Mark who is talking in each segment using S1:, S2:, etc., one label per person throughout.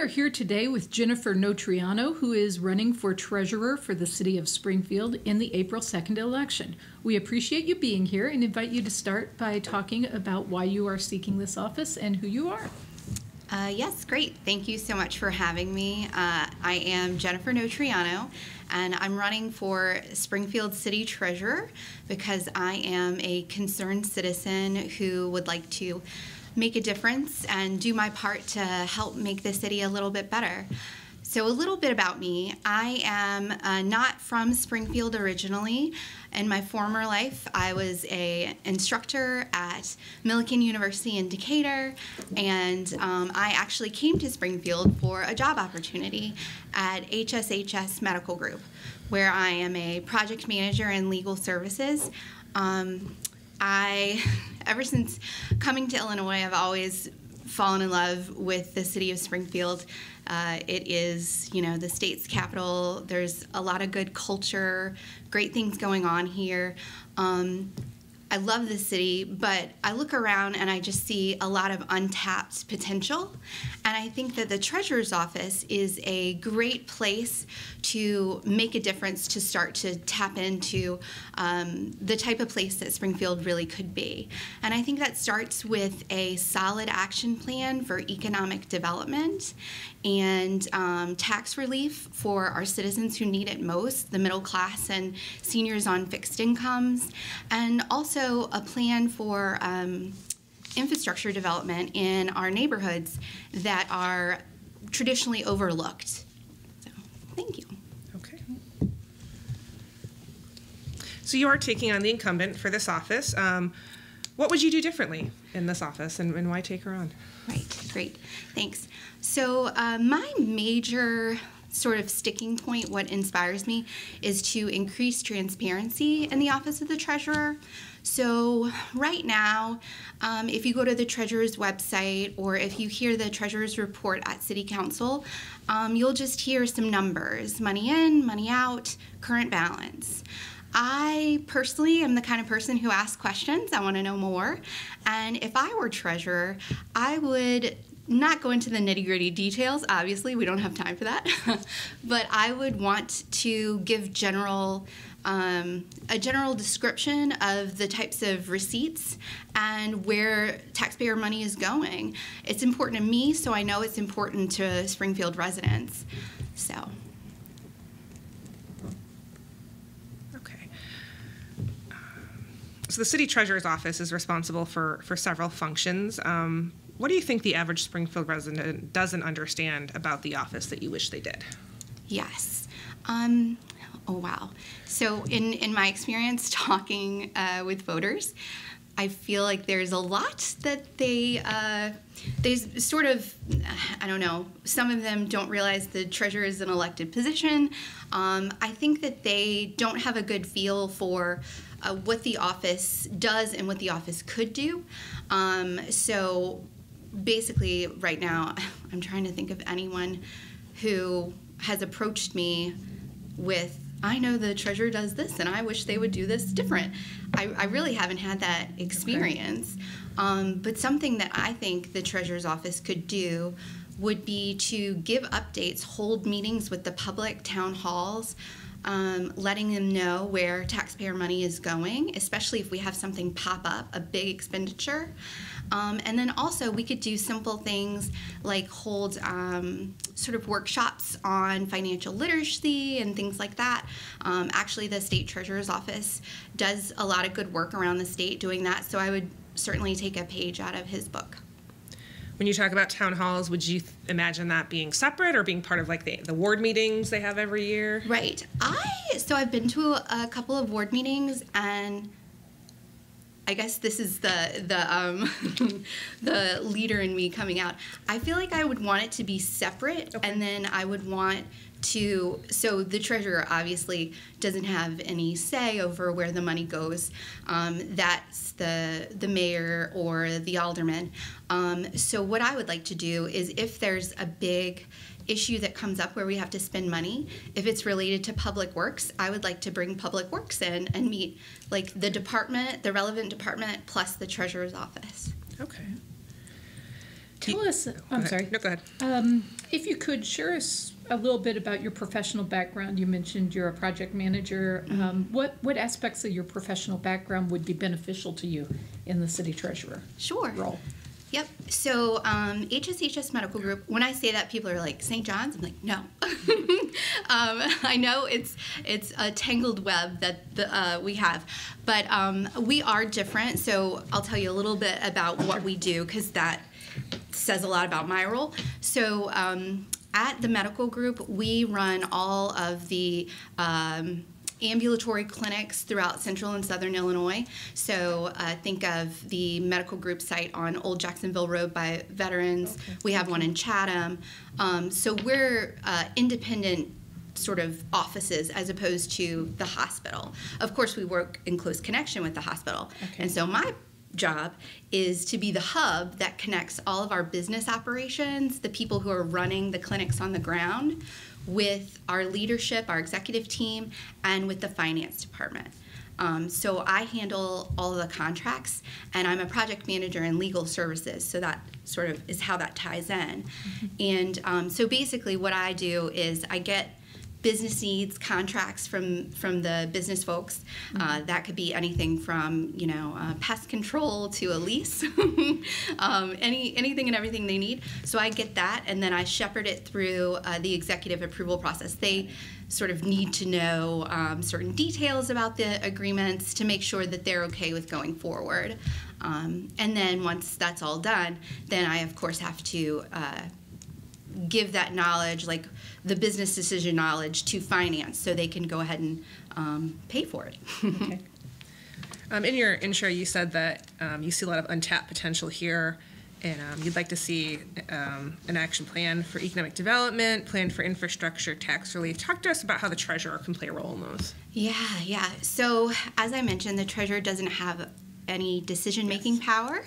S1: are here today with Jennifer Notariano, who is running for treasurer for the city of Springfield in the April 2nd election. We appreciate you being here and invite you to start by talking about why you are seeking this office and who you are.
S2: Yes, great. Thank you so much for having me. I am Jennifer Notariano, and I'm running for Springfield City Treasurer because I am a concerned citizen who would like to make a difference and do my part to help make the city a little bit better. So a little bit about me. I am not from Springfield originally. In my former life, I was an instructor at Millikan University in Decatur, and I actually came to Springfield for a job opportunity at HSHS Medical Group, where I am a project manager in legal services. Ever since coming to Illinois, I've always fallen in love with the city of Springfield. It is, the state's capital. There's a lot of good culture, great things going on here. I love the city, but I look around and I just see a lot of untapped potential. And I think that the treasurer's office is a great place to make a difference, to start to tap into the type of place that Springfield really could be. And I think that starts with a solid action plan for economic development and tax relief for our citizens who need it most, the middle class and seniors on fixed incomes, and also a plan for infrastructure development in our neighborhoods that are traditionally overlooked. So, thank you.
S3: Okay. So you are taking on the incumbent for this office. What would you do differently in this office, and why take her on?
S2: Right, great, thanks. So my major sort of sticking point, what inspires me, is to increase transparency in the office of the treasurer. So right now, if you go to the treasurer's website or if you hear the treasurer's report at city council, you'll just hear some numbers: money in, money out, current balance. I personally am the kind of person who asks questions. I want to know more. And if I were treasurer, I would not go into the nitty-gritty details. Obviously, we don't have time for that. But I would want to give a general description of the types of receipts and where taxpayer money is going. It's important to me, so I know it's important to Springfield residents. So.
S3: Okay. So the city treasurer's office is responsible for several functions. What do you think the average Springfield resident doesn't understand about the office that you wish they did?
S2: Yes. Oh, wow. So in my experience talking with voters, I feel like there's a lot that they sort of, I don't know, some of them don't realize the treasurer is an elected position. I think that they don't have a good feel for what the office does and what the office could do. So basically, right now, I'm trying to think of anyone who has approached me with, I know the treasurer does this, and I wish they would do this different. I really haven't had that experience. Okay. But something that I think the treasurer's office could do would be to give updates, hold meetings with the public, town halls, letting them know where taxpayer money is going, especially if we have something pop up, a big expenditure. And then also we could do simple things like hold sort of workshops on financial literacy and things like that. Actually, the state treasurer's office does a lot of good work around the state doing that, so I would certainly take a page out of his book.
S3: When you talk about town halls, would you imagine that being separate or being part of like the ward meetings they have every year?
S2: Right. So I've been to a couple of ward meetings, and I guess this is the the leader in me coming out. I feel like I would want it to be separate, okay. And then I would want to, so the treasurer obviously doesn't have any say over where the money goes. That's the mayor or the alderman. So what I would like to do is if there's a big issue that comes up where we have to spend money, if it's related to public works, I would like to bring public works in and meet like the department, the relevant department, plus the treasurer's office.
S3: Okay.
S1: Tell us, I'm sorry.
S3: No, go ahead.
S1: If you could share us a little bit about your professional background. You mentioned you're a project manager. What aspects of your professional background would be beneficial to you in the city treasurer
S2: Sure.
S1: role?
S2: Yep. So HSHS Medical Group, when I say that, people are like, St. John's? I'm like, no. I know it's a tangled web that we have, but we are different. So I'll tell you a little bit about what we do, because that says a lot about my role. So at the medical group, we run all of the ambulatory clinics throughout central and southern Illinois. So think of the medical group site on Old Jacksonville Road by Veterans. Okay. We have one in Chatham. So we're independent sort of offices as opposed to the hospital. Of course, we work in close connection with the hospital. Okay. And so my job is to be the hub that connects all of our business operations, the people who are running the clinics on the ground, with our leadership, our executive team, and with the finance department. So I handle all of the contracts, and I'm a project manager in legal services, so that sort of is how that ties in. Mm-hmm. And so basically what I do is I get business needs contracts from the business folks. That could be anything from pest control to a lease, anything and everything they need. So I get that, and then I shepherd it through the executive approval process. They sort of need to know certain details about the agreements to make sure that they're okay with going forward. And then once that's all done, then I of course have to give that knowledge, like the business decision knowledge, to finance so they can go ahead and pay for it.
S1: Okay.
S3: In your intro, you said that you see a lot of untapped potential here, and you'd like to see an action plan for economic development, plan for infrastructure, tax relief. Talk to us about how the treasurer can play a role in those.
S2: Yeah. So as I mentioned, the treasurer doesn't have any decision-making power.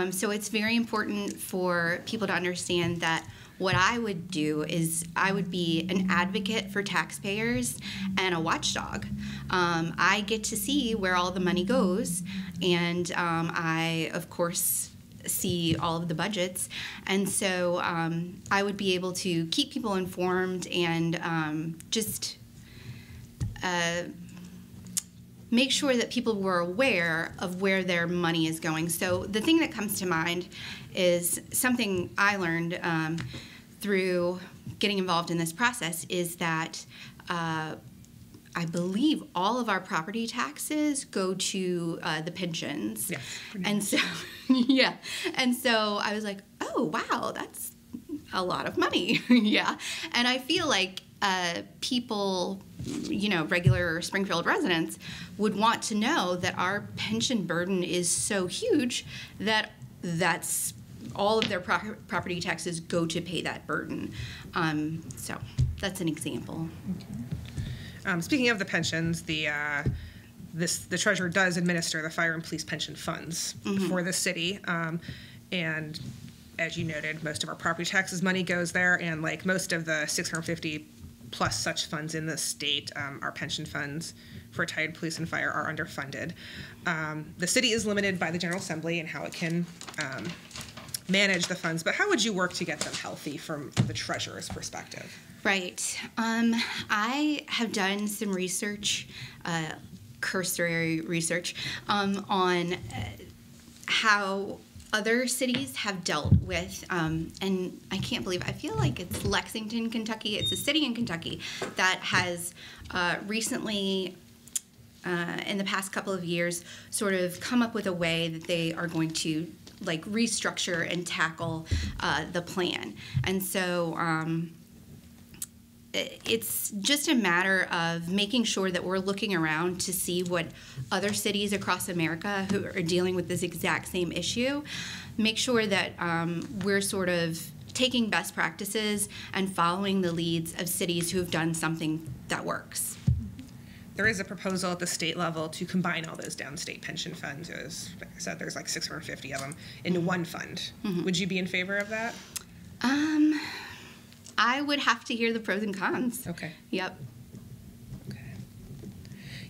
S2: So it's very important for people to understand that what I would do is I would be an advocate for taxpayers and a watchdog. I get to see where all the money goes, and I, of course, see all of the budgets. And so I would be able to keep people informed and just make sure that people were aware of where their money is going. So the thing that comes to mind is something I learned through getting involved in this process is that I believe all of our property taxes go to the pensions.
S3: Yes.
S2: And so, yeah. And so I was like, oh, wow, that's a lot of money. Yeah. And I feel like people, regular Springfield residents would want to know that our pension burden is so huge that that's all of their property taxes go to pay that burden. So that's an example.
S3: Speaking of the pensions, the treasurer does administer the fire and police pension funds for the city, and as you noted, most of our property taxes money goes there, and like most of the 650 plus such funds in the state, our pension funds for retired police and fire are underfunded. The city is limited by the General Assembly and how it can manage the funds, but how would you work to get them healthy from the treasurer's perspective?
S2: Right. I have done some research, cursory research, on how other cities have dealt with, and I can't believe, I feel like it's Lexington, Kentucky. It's a city in Kentucky that has recently, in the past couple of years, sort of come up with a way that they are going to restructure and tackle the plan. And so it's just a matter of making sure that we're looking around to see what other cities across America who are dealing with this exact same issue, make sure that we're sort of taking best practices and following the leads of cities who have done something that works.
S3: There is a proposal at the state level to combine all those downstate pension funds. Like I said, there's like 650 of them into one fund. Would you be in favor of that?
S2: I would have to hear the pros and cons.
S3: Okay.
S2: Yep.
S3: Okay.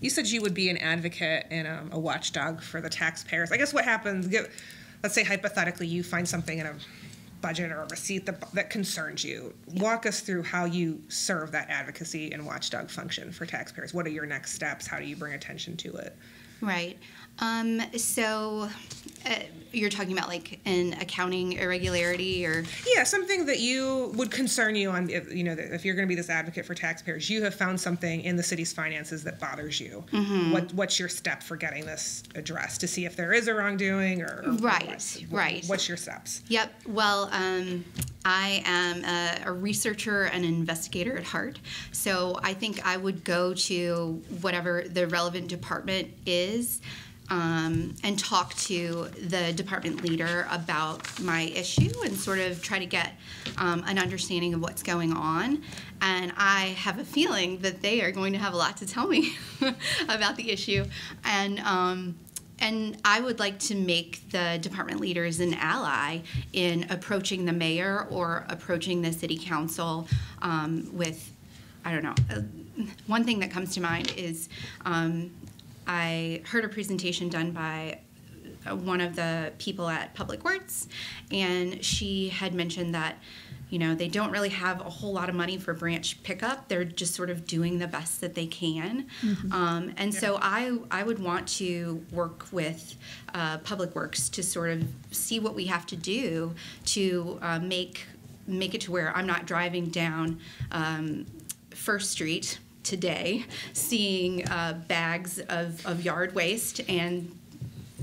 S3: You said you would be an advocate and a watchdog for the taxpayers. I guess what happens, let's say hypothetically you find something in a budget or a receipt that concerns you. Walk us through how you serve that advocacy and watchdog function for taxpayers. What are your next steps? How do you bring attention to it?
S2: Right. So you're talking about like an accounting irregularity or?
S3: Yeah, something that you would concern you on, if you're going to be this advocate for taxpayers, you have found something in the city's finances that bothers you. Mm-hmm. What's your step for getting this addressed to see if there is a wrongdoing or
S2: Right.
S3: What's your steps?
S2: Yep. Well, I am a researcher and an investigator at heart. So I think I would go to whatever the relevant department is and talk to the department leader about my issue and sort of try to get an understanding of what's going on. And I have a feeling that they are going to have a lot to tell me about the issue. And I would like to make the department leaders an ally in approaching the mayor or approaching the city council with, I don't know, one thing that comes to mind is I heard a presentation done by one of the people at Public Works, and she had mentioned that they don't really have a whole lot of money for branch pickup. They're just sort of doing the best that they can. Mm-hmm. So I would want to work with Public Works to sort of see what we have to do to make it to where I'm not driving down First Street today seeing bags of yard waste and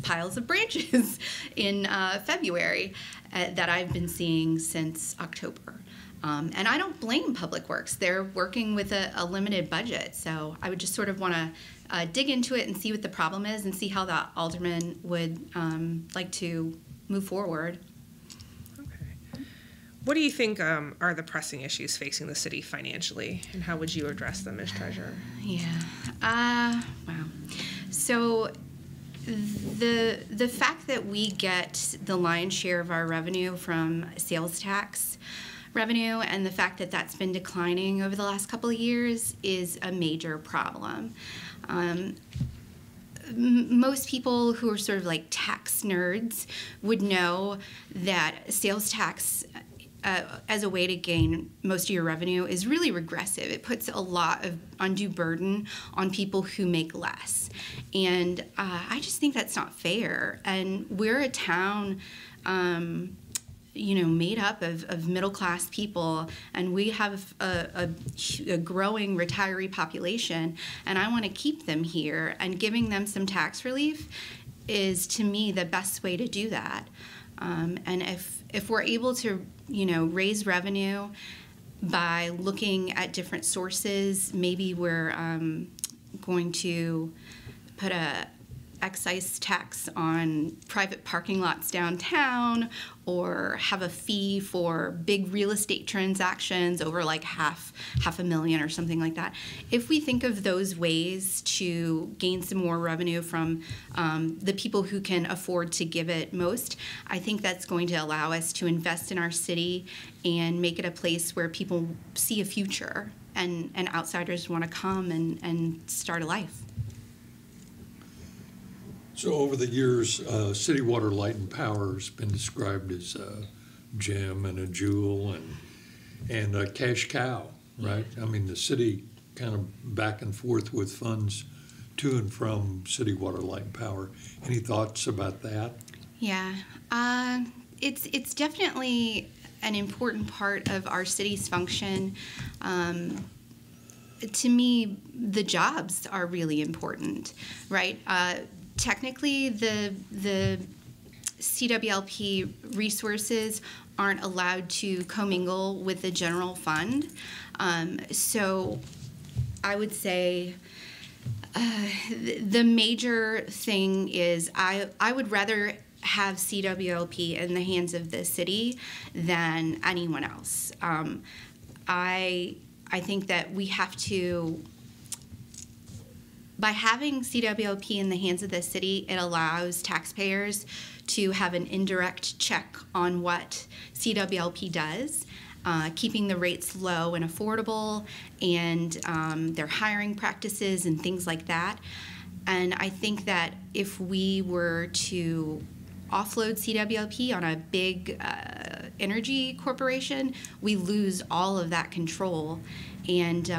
S2: piles of branches in February that I've been seeing since October. And I don't blame Public Works. They're working with a limited budget. So I would just sort of want to dig into it and see what the problem is and see how the alderman would like to move forward.
S3: Okay. What do you think are the pressing issues facing the city financially, and how would you address them as treasurer?
S2: Yeah. Wow. So the fact that we get the lion's share of our revenue from sales tax revenue and the fact that that's been declining over the last couple of years is a major problem. Most people who are sort of like tax nerds would know that sales tax as a way to gain most of your revenue is really regressive. It puts a lot of undue burden on people who make less. And I just think that's not fair. And we're a town, made up of middle-class people, and we have a growing retiree population, and I want to keep them here, and giving them some tax relief is, to me, the best way to do that. And if we're able to, raise revenue by looking at different sources, maybe we're going to put a excise tax on private parking lots downtown, or have a fee for big real estate transactions over like half a million or something like that. If we think of those ways to gain some more revenue from the people who can afford to give it most, I think that's going to allow us to invest in our city and make it a place where people see a future and outsiders want to come and start a life.
S4: So over the years, City Water, Light and Power has been described as a gem and a jewel and a cash cow, right? I mean, the city kind of back and forth with funds to and from City Water, Light and Power. Any thoughts about that?
S2: Yeah, it's definitely an important part of our city's function. To me, the jobs are really important, right? Technically, the CWLP resources aren't allowed to commingle with the general fund. So I would say the major thing is I would rather have CWLP in the hands of the city than anyone else. I think that we have to, by having CWLP in the hands of the city, it allows taxpayers to have an indirect check on what CWLP does, keeping the rates low and affordable, and their hiring practices and things like that. And I think that if we were to offload CWLP on a big energy corporation, we lose all of that control. And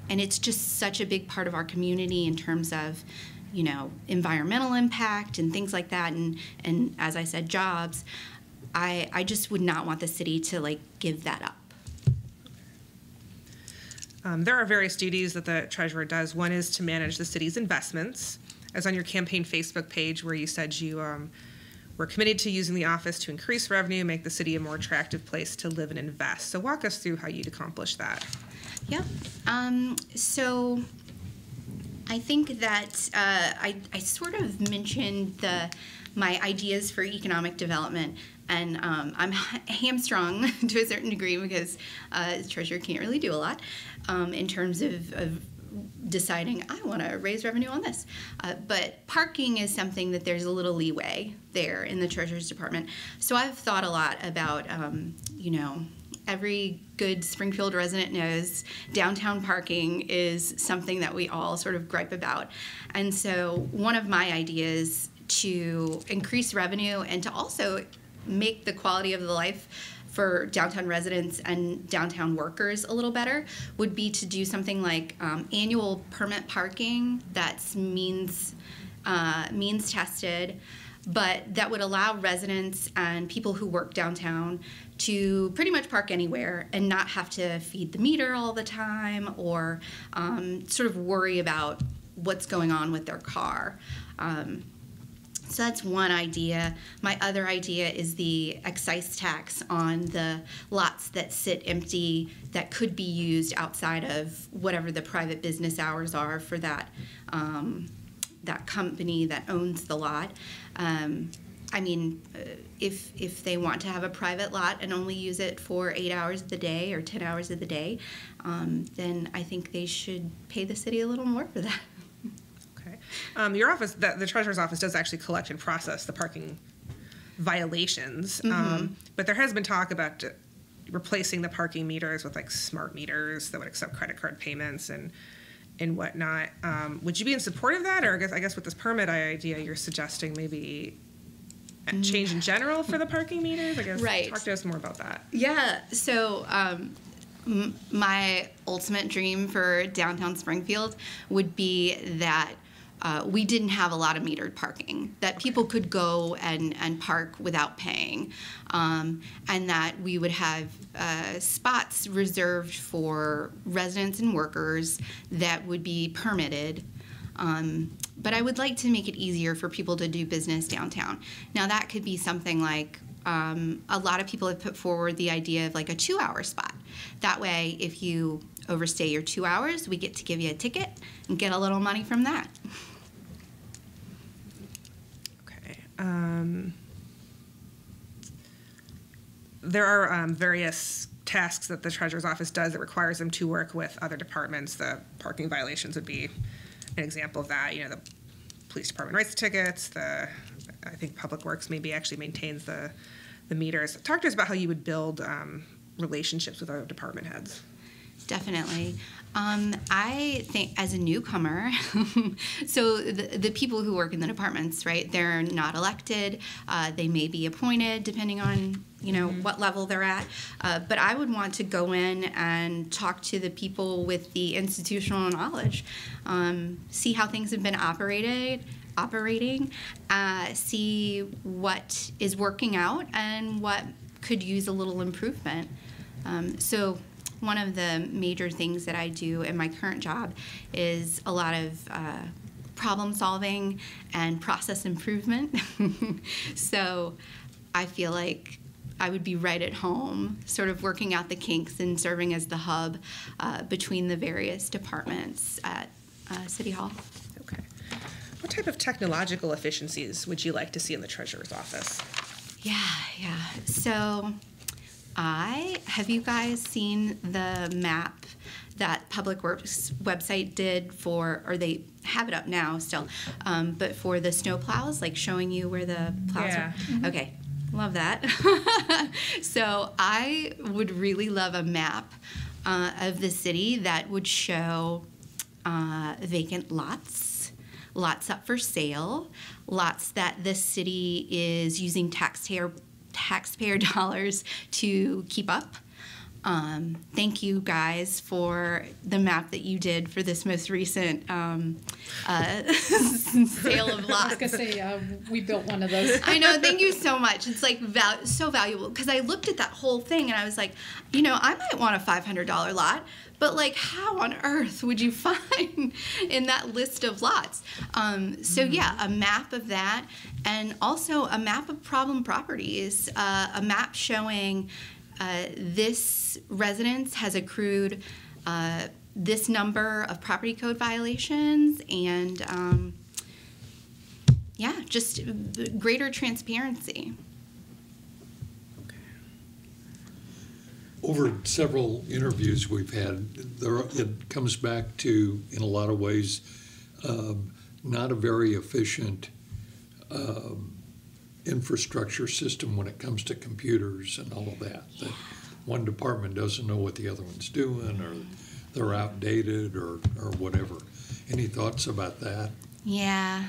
S2: it's just such a big part of our community in terms of, you know, environmental impact and things like that. And as I said, jobs. I just would not want the city to, like, give that up.
S3: There are various duties that the treasurer does. One is to manage the city's investments, as on your campaign Facebook page where you said you were committed to using the office to increase revenue, make the city a more attractive place to live and invest. So walk us through how you'd accomplish that.
S2: Yep. So I think that I sort of mentioned my ideas for economic development, and I'm hamstrung to a certain degree because the treasurer can't really do a lot in terms of deciding I want to raise revenue on this. But parking is something that there's a little leeway there in the treasurer's department. So I've thought a lot about, you know, every good Springfield resident knows downtown parking is something that we all sort of gripe about. And so one of my ideas to increase revenue and to also make the quality of the life for downtown residents and downtown workers a little better would be to do something like annual permit parking that's means tested, but that would allow residents and people who work downtown to pretty much park anywhere and not have to feed the meter all the time or sort of worry about what's going on with their car. So that's one idea. My other idea is the excise tax on the lots that sit empty that could be used outside of whatever the private business hours are for that that company that owns the lot. I mean, if they want to have a private lot and only use it for 8 hours of the day or 10 hours of the day, then I think they should pay the city a little more for that.
S3: Your office, the treasurer's office, does actually collect and process the parking violations, but there has been talk about replacing the parking meters with like smart meters that would accept credit card payments and whatnot. Would you be in support of that, or I guess with this permit idea, you're suggesting maybe a change in general for the parking meters? I guess
S2: right.
S3: Talk to us more about that.
S2: Yeah. So. My ultimate dream for downtown Springfield would be that we didn't have a lot of metered parking, that people could go and park without paying, and that we would have spots reserved for residents and workers that would be permitted. But I would like to make it easier for people to do business downtown. Now, that could be something like a lot of people have put forward the idea of like a 2-hour spot. That way, if you overstay your 2 hours, we get to give you a ticket and get a little money from that.
S3: Okay. There are various tasks that the treasurer's office does that requires them to work with other departments. The parking violations would be an example of that. You know, the police department writes the tickets. I think Public Works maybe actually maintains the meters. Talk to us about how you would build relationships with other department heads.
S2: Definitely. I think as a newcomer, so the people who work in the departments, right, they're not elected. They may be appointed depending on, you know, what level they're at. But I would want to go in and talk to the people with the institutional knowledge, see how things have been operating, see what is working out and what could use a little improvement. So one of the major things that I do in my current job is a lot of problem solving and process improvement. So I feel like I would be right at home, sort of working out the kinks and serving as the hub between the various departments at City Hall.
S3: Okay. What type of technological efficiencies would you like to see in the treasurer's office?
S2: Yeah. So have you guys seen the map that Public Works website did or they have it up now still, but for the snow plows, like showing you where the plows are? Mm-hmm. Okay, love that. So I would really love a map of the city that would show vacant lots, lots up for sale, lots that the city is using taxpayer dollars to keep up. Thank you guys for the map that you did for this most recent sale of lots.
S1: I was going to say, we built one of those.
S2: I know, thank you so much. It's like so valuable because I looked at that whole thing and I was like, you know, I might want a $500 lot, but like how on earth would you find in that list of lots? So yeah, a map of that, and also a map of problem properties, a map showing this residence has accrued this number of property code violations, and yeah, just greater transparency.
S4: Over several interviews we've had, it comes back to, in a lot of ways, not a very efficient infrastructure system when it comes to computers and all of that.
S2: Yeah.
S4: That one department doesn't know what the other one's doing, or they're outdated, or whatever. Any thoughts about that?
S2: Yeah,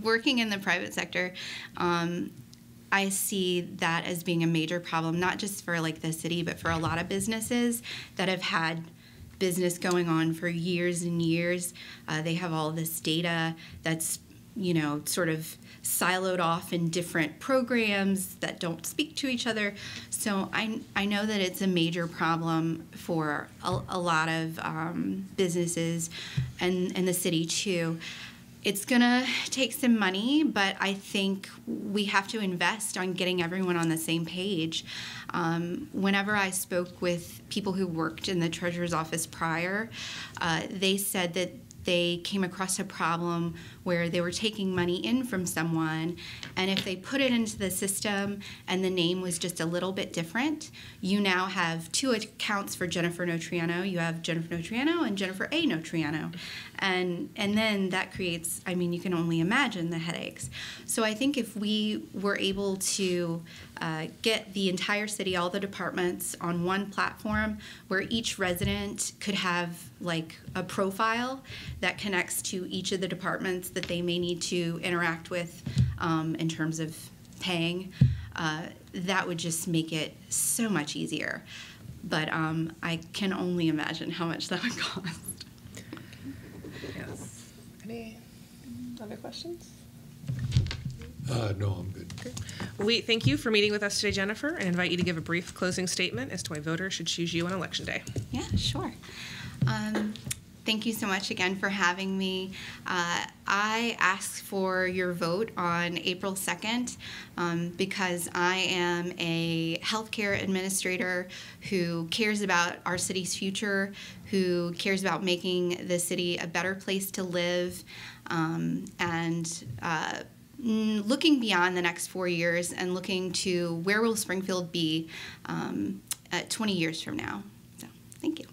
S2: working in the private sector, I see that as being a major problem, not just for like the city, but for a lot of businesses that have had business going on for years and years. They have all this data that's, you know, sort of siloed off in different programs that don't speak to each other. So I know that it's a major problem for a lot of businesses and the city too. It's gonna take some money, but I think we have to invest on getting everyone on the same page. Whenever I spoke with people who worked in the treasurer's office prior, they said that they came across a problem where they were taking money in from someone, and if they put it into the system and the name was just a little bit different, you now have two accounts for Jennifer Notariano. You have Jennifer Notariano and Jennifer A. Notariano. And then that creates, I mean, you can only imagine the headaches. So I think if we were able to get the entire city, all the departments on one platform where each resident could have like a profile that connects to each of the departments that they may need to interact with in terms of paying, that would just make it so much easier. But I can only imagine how much that would cost.
S3: Yes. Any other questions?
S4: No, I'm good.
S3: Okay. We thank you for meeting with us today, Jennifer, and invite you to give a brief closing statement as to why voters should choose you on Election Day.
S2: Yeah, sure. Thank you so much again for having me. I ask for your vote on April 2nd because I am a healthcare administrator who cares about our city's future, who cares about making the city a better place to live, and looking beyond the next 4 years and looking to where will Springfield be 20 years from now. So, thank you.